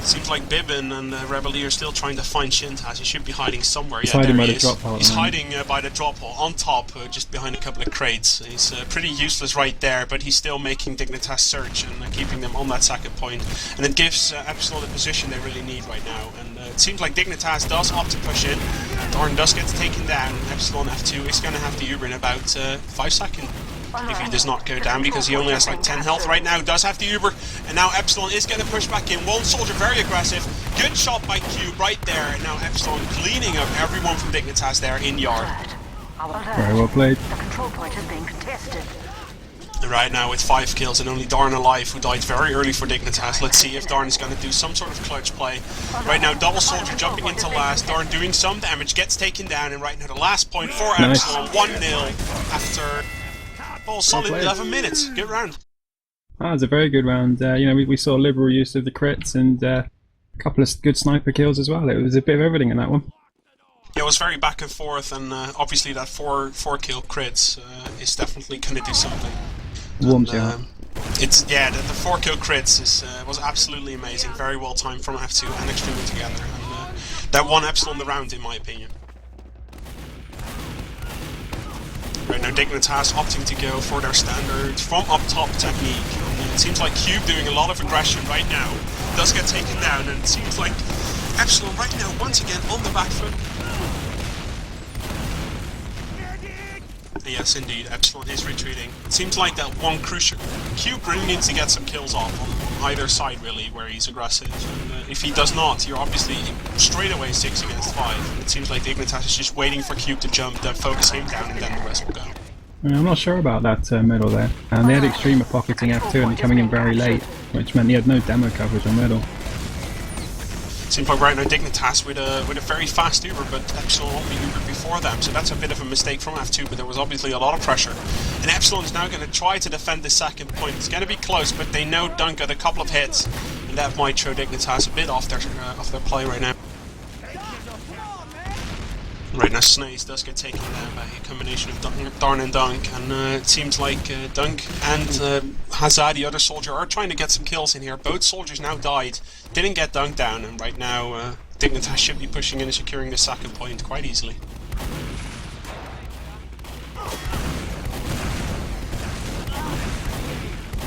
Seems like Bibbin and Rebel are still trying to find Shintaz. He should be hiding somewhere. He's Yeah, hiding there by he the is. drop hole. He's hiding by the drop hole on top, just behind a couple of crates. He's pretty useless right there, but he's still making Dignitas search and keeping them on that second point. And it gives Epsilon the position they really need right now. And it seems like Dignitas does opt to push in. Dorn does get taken down. Epsilon F2 is going to have to Uber in about 5 seconds. If he does not go down, because he only has like 10 health right now, does have to Uber, and now Epsilon is going to push back in. One soldier, very aggressive, good shot by Cube right there, and now Epsilon cleaning up everyone from Dignitas there in yard. Very well played. The control point is being contested. Right now with 5 kills and only Darn alive, who died very early for Dignitas. Let's see if Darn is going to do some sort of clutch play. Right now, double soldier jumping into last, Darn doing some damage, gets taken down, and right now the last point for Epsilon, 1-0 after... Oh, solid 11 minutes. Good round. That was a very good round. You know, we saw liberal use of the crits and a couple of good sniper kills as well. It was a bit of everything in that one. Yeah, it was very back and forth, and obviously that 4 kill crits is definitely going to do something. Warms you up. It's the 4 kill crits was absolutely amazing. Very well timed from F2 and extremely together, and that won Epsilon the round in my opinion. Right now, Dignitas opting to go for their standard from up top technique. It seems like Cube doing a lot of aggression right now. Does get taken down, and it seems like Epsilon right now once again on the back foot. Yes, indeed, Epsilon is retreating. It seems like that one crucial... Cube really needs to get some kills off on either side, really, where he's aggressive. And if he does not, you're obviously straight away 6 against 5. And it seems like Dignitas is just waiting for Cube to jump, then focus him down, and then the rest will go. I'm not sure about that middle there. And they had Extremer pocketing F2 and coming in very late, which meant he had no demo coverage on middle. Seems like right now Dignitas with a very fast Uber, but Epsilon only Ubered before them, so that's a bit of a mistake from F2, but there was obviously a lot of pressure. And Epsilon is now going to try to defend the second point. It's going to be close, but they know Dunk got a couple of hits, and that might throw Dignitas a bit off their play right now. Right now, Snaze does get taken down by a combination of Darn and Dunk, and it seems like Dunk and Hazard, the other soldier, are trying to get some kills in here. Both soldiers now died, didn't get Dunk down, and right now Dignitas should be pushing in and securing the second point quite easily.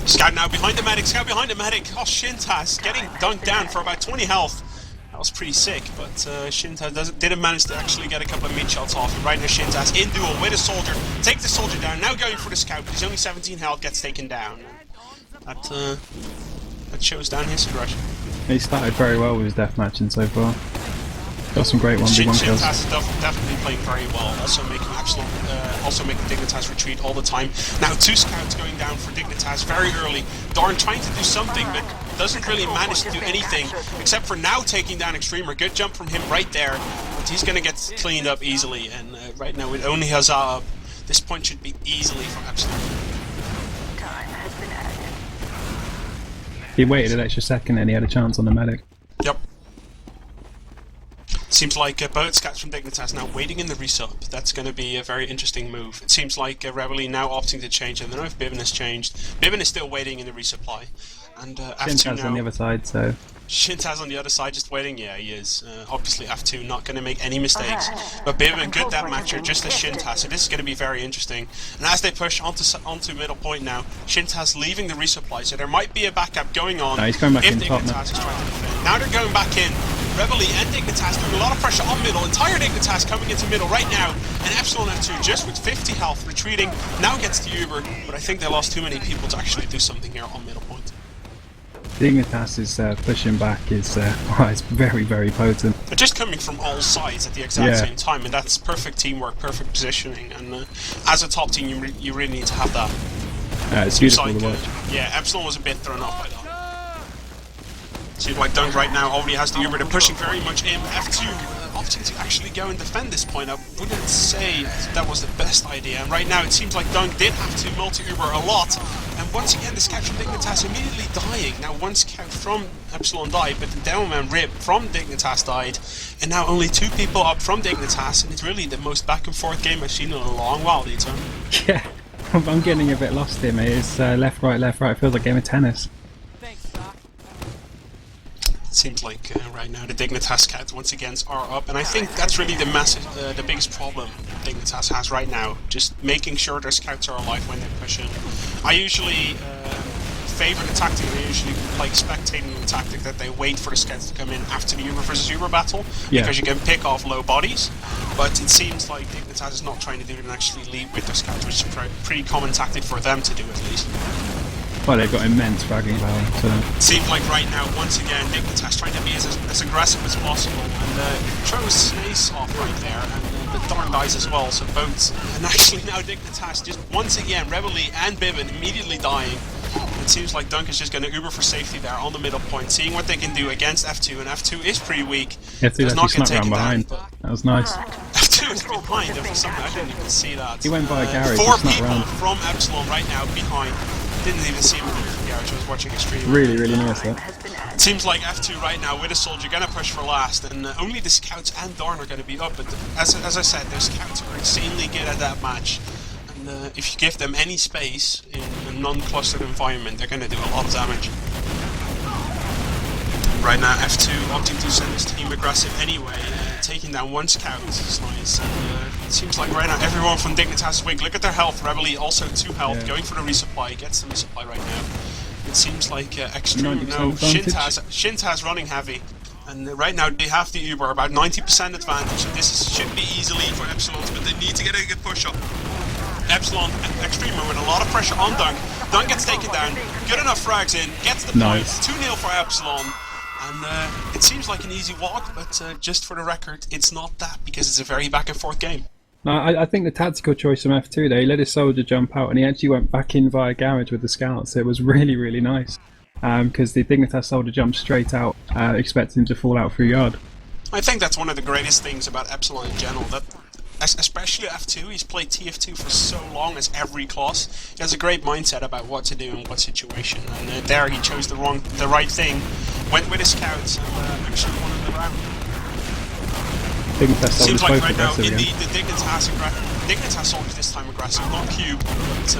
Scout now behind the medic, Scout behind the medic. Oh, Shintaz getting Dunk down for about 20 health. That was pretty sick, but Shintaz didn't manage to actually get a couple of mid shots off. And right now Shintaz in duel with a soldier, take the soldier down, now going for the scout, but he's only 17 health, gets taken down. That shows down his aggression. He started very well with his deathmatching so far. Got some great 1v1 kills. Shintaz is definitely playing very well, also making Epsilon, also making Dignitas retreat all the time. Now 2 scouts going down for Dignitas very early. Darn trying to do something, but doesn't really manage to do anything, except for now taking down Extremer. Good jump from him right there, but he's going to get cleaned up easily, and right now with only Hazard up, this point should be easily for Epsilon. He waited an extra second and he had a chance on the medic. Yep. Seems like both scouts from Dignitas now waiting in the resub. That's going to be a very interesting move. It seems like Rebel now opting to change. I don't know if Bibbin has changed. Bibbin is still waiting in the resupply. And Shintaz on the other side, so... Shintaz on the other side just waiting? Yeah, he is. Obviously F2 not going to make any mistakes. But Bibbin, good that matcher, just as Shintaz. So this is going to be very interesting. And as they push onto middle point now, Shintaz leaving the resupply. So there might be a backup going on. No, he's going back if in top now. Dignitas is trying to defend. Now they're going back in. Rebel and Dignitas doing a lot of pressure on middle. Entire Dignitas coming into middle right now. And Epsilon F2 just with 50 health retreating. Now gets to Uber. But I think they lost too many people to actually do something here on middle point. Dignitas' pushing back is it's very, very potent. They're just coming from all sides at the exact same time, and that's perfect teamwork, perfect positioning, and as a top team you really need to have that. It's beautiful like, to watch. Yeah, Epsilon was a bit thrown off by that. Seems like Dunk right now already has the Uber, they're pushing very much in. F2 opting to actually go and defend this point. I wouldn't say that was the best idea, and right now it seems like Dunk did have to multi-Uber a lot. And once again, the scout from Dignitas immediately dying. Now one scout from Epsilon died, but the Demoman Rip from Dignitas died. And now only 2 people up from Dignitas, and it's really the most back and forth game I've seen in a long while, D2M. Yeah, I'm getting a bit lost here, mate. It's left, right, feels like a game of tennis. It seems like right now the Dignitas scouts once again are up, and I think that's really the biggest problem Dignitas has right now. Just making sure their scouts are alive when they push in. I usually favor the tactic. I usually like spectating the tactic that they wait for the scouts to come in after the Uber versus Uber battle, because you can pick off low bodies. But it seems like Dignitas is not trying to do it and actually lead with their scouts, which is a pretty common tactic for them to do at least. Well, they've got immense fragging power. So. It seems like right now, once again, Dignitas trying to be as aggressive as possible, and throws Snace off right there, and the Darn dies as well, so both. And actually now Dignitas just once again, Reveille and Bibin immediately dying. It seems like Dunk is just going to Uber for safety there on the middle point, seeing what they can do against F2, and F2 is pretty weak. F2 does not get snuck round taken behind. down. That was nice. F2 is behind, and for some reason I didn't even see that. He went by a garage. 4 snuck people round. from Epsilon right now behind. Didn't even see him in the garage. I was watching a stream. Really, really nice that. It seems like F2 right now with a soldier gonna push for last, and only the scouts and Darn are gonna be up. But as I said, their scouts are insanely good at that match. And if you give them any space in a non-clustered environment, they're gonna do a lot of damage. Right now, F2 opting to send his team aggressive anyway, taking down one scout. It's nice. And, it seems like right now everyone from Dignitas is weak. Look at their health. Reveille also 2 health, going for the resupply. Gets the resupply right now. It seems like Extreme. No, Shintaz running heavy. And right now they have the Uber, about 90% advantage. And this should be easy lead for Epsilon, but they need to get a good push up. Epsilon Extremer with a lot of pressure on Dunk. Dunk gets taken down. Good enough frags in. Gets the point. 2-0 for Epsilon. And it seems like an easy walk, but just for the record, it's not that, because it's a very back and forth game. No, I think the tactical choice from F2 there, he let his soldier jump out and he actually went back in via garage with the scouts. It was really, really nice. Because the Dignitas soldier jumped straight out, expecting him to fall out through yard. I think that's one of the greatest things about Epsilon in general, that especially F2, he's played TF2 for so long as every class. He has a great mindset about what to do in what situation, and there he chose the right thing, went with his scouts, and actually won the round. Seems like right now, indeed, the Dignitas soldiers this time aggressive, not Cube, but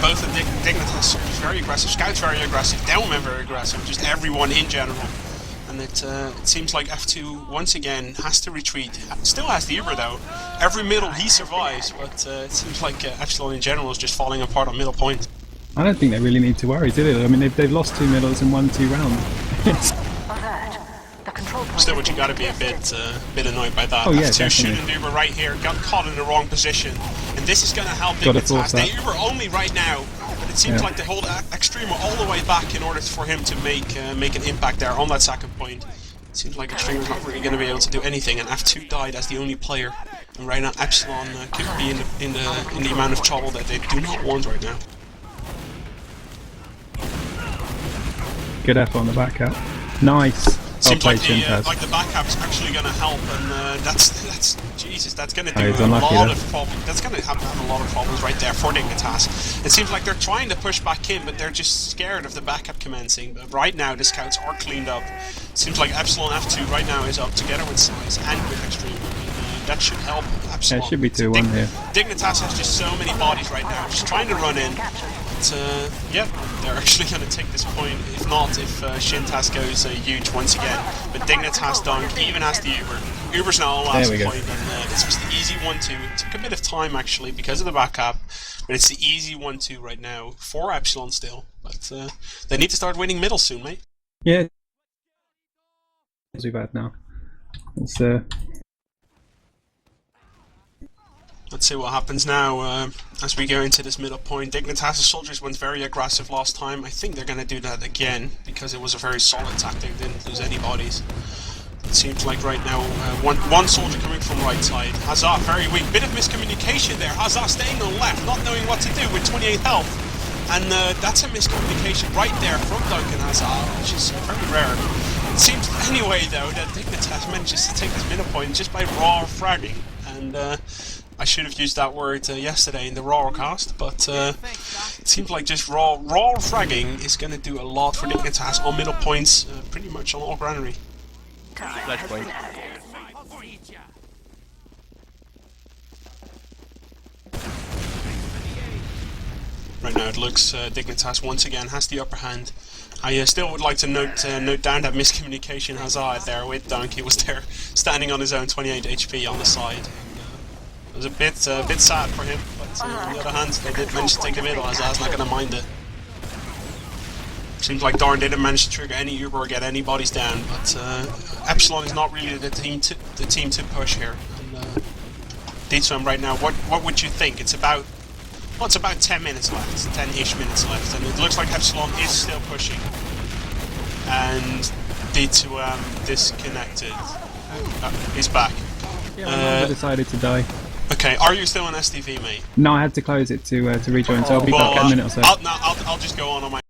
both the Dignitas soldiers very aggressive, scouts very aggressive, Devilman very aggressive, just everyone in general. And it seems like F2 once again has to retreat. Still has the Uber though. Every middle he survives, but it seems like Epsilon in general is just falling apart on middle point. I don't think they really need to worry, do they? I mean, they've lost 2 middles and won 2 rounds. Still, but you got to be a bit annoyed by that. Oh yeah, F2 shooting Uber right here, got caught in the wrong position, and this is going to help Dignitas. They Uber only right now. It seems like they hold Extremer all the way back in order for him to make an impact there on that second point. It seems like Extremer's not really going to be able to do anything, and F2 died as the only player. And right now, Epsilon could be in the amount of trouble that they do not want right now. Good effort on the back up. Nice. Seems like the back cap's actually going to help, and that's Jesus. That's going to do a lot of problems. That's going to have a lot of problems right there for Dignitas. It seems like they're trying to push back in, but they're just scared of the backup commencing. But right now, the scouts are cleaned up. Seems like Epsilon F2 right now is up together with Size and with Extreme. That should help Epsilon. Yeah, it should be 2-1 here. Dignitas has just so many bodies right now, just trying to run in. But, yeah, they're actually going to take this point. If not, if Shintaz goes huge once again. But Dignitas Dunk even has the Uber. Uber's now on last point, and this was the easy 1-2. It took a bit of time actually because of the backup, but it's the easy 1-2 right now for Epsilon still. But they need to start winning middle soon, mate. Yeah. It's too bad now. It's Let's see what happens now as we go into this middle point. Dignitas' soldiers went very aggressive last time. I think they're going to do that again because it was a very solid tactic. They didn't lose any bodies. It seems like right now one soldier coming from right side. Hazard very weak. Bit of miscommunication there. Hazard staying on left, not knowing what to do with 28 health. And that's a miscommunication right there from Duncan Hazard, which is very rare. It seems anyway though that Dignitas manages to take this middle point just by raw fragging. And I should have used that word yesterday in the Raw cast, but it seems like just raw fragging is going to do a lot for Dignitas on middle points, pretty much on all Granary. Right now it looks Dignitas once again has the upper hand. I still would like to note down that miscommunication Hazard there with Dunk. He was there standing on his own 28 HP on the side. It was a bit sad for him, but on the other hand, they did manage to take a middle. Hazard's not going to mind it. Seems like Darn didn't manage to trigger any Uber or get any bodies down, but Epsilon is not really the team to push here. And, D2M right now, what would you think? It's about 10 minutes left, 10-ish minutes left, and it looks like Epsilon is still pushing. And D2M disconnected. He's back. Yeah, I decided to die. Okay, are you still on STV, mate? No, I had to close it to rejoin, so I'll be back in a minute or so. I'll just go on my